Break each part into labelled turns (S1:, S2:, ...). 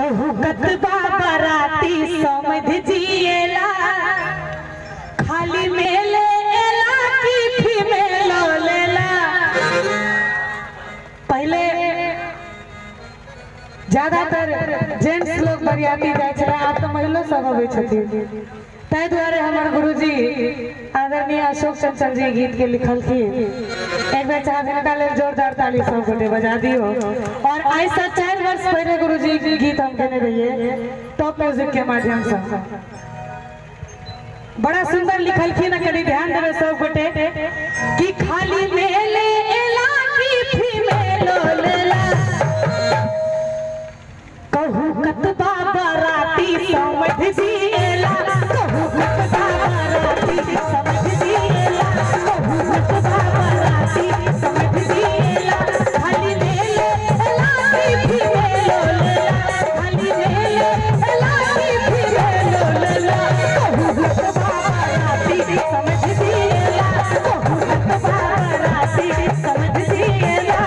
S1: कहू कतबा बराती समझ जिएला खाली मेले एला की फीमेलो लेला। पहले ज्यादातर जेंट्स लोग बरियाती जाए छे, आब तो महिला सब अबै छथिन। ताहि दुआरे हमार गुरुजी आदरणीय अशोक चंचल जी गीत के लिखलखिन। एक बेर चाहे हिनका लेल जोरदार ताली सब गोटे बजा दियो। और आई से 4 वर्ष पहले गुरुजी गीत हम केने रहिए टॉप म्यूजिक के माध्यम से। बड़ा सुंदर लिखलखिन, कनी ध्यान देबे सब गोटे कि खाली मेले एला की फीमेलो लेला। कहू कतबा बराती समझ जिएला, कहू कतबा बराती समझ जिएला, कहू कतबा बराती समझ जिएला। खाली मेले एला की फीमेलो लेला, खाली मेले एला की फीमेलो लेला। कहू कतबा बराती समझ जिएला, कहू कतबा बराती समझ जिएला।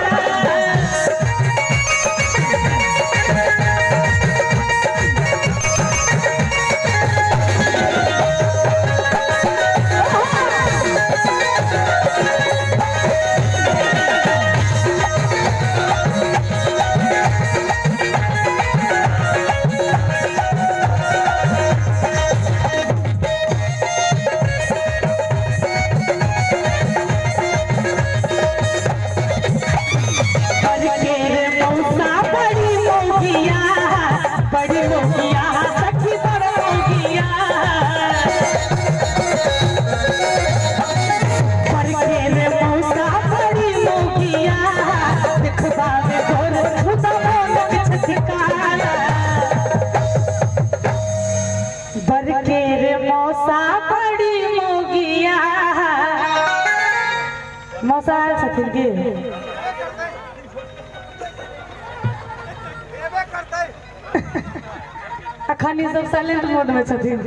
S1: मौसा छथिन की अखनी सब साइलेंट मोड में छथिन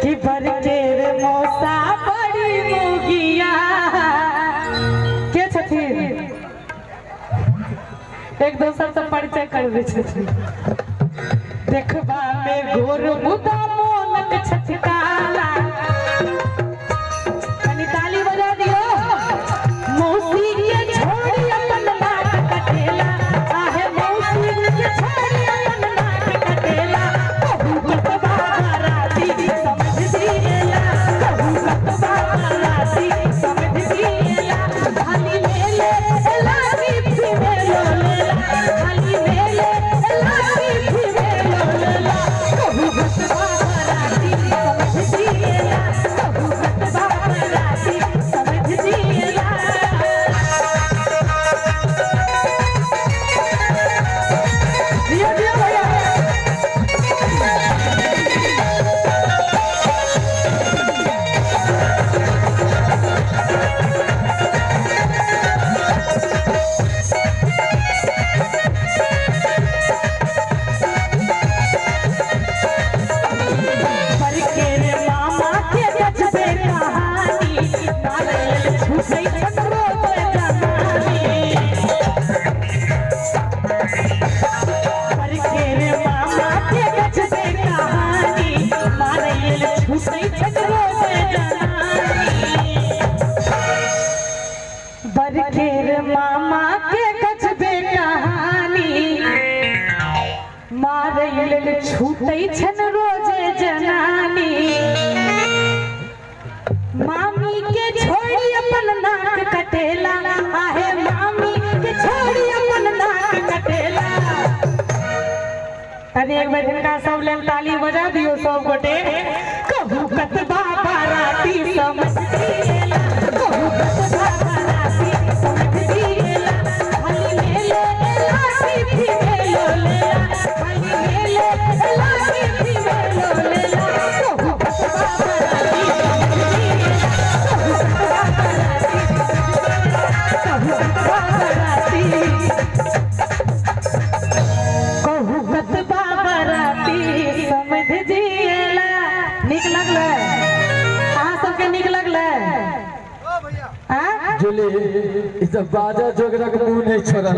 S1: कि बरके रे मौसा बड़ी मोगिया। के छथिन? एक दोसर से परिचय करबे छथिन। देखबा में गोर मुदा मोनक छचकाला। बरखेर मामा के गजबे कहानी मारैल छूटै छन रोजे जनानी। मामी के छोड़ी अपन नाक कटेला, आहे मामी के छोड़ी अपन नाक कटेला। तनी एक बार इनका सब लेल ताली बजा दियो सब गोटे। कहू कतबा बराती समझ जिएला, कहू कतबा बराती समझ जिएला। खाली मेले एला की फीमेलो लेला, खाली मेले एला की फीमेलो लेला। कहू कतबा बराती समझ जिएला, कहू कतबा बराती समझ जिएला, कहू कतबा बराती, कहू कतबा बराती समझ जिएला। निक लगले? अहाँ सबके निक लगले?
S2: जुली, इस बाजा जोगरक मुंह नहीं छोड़ल।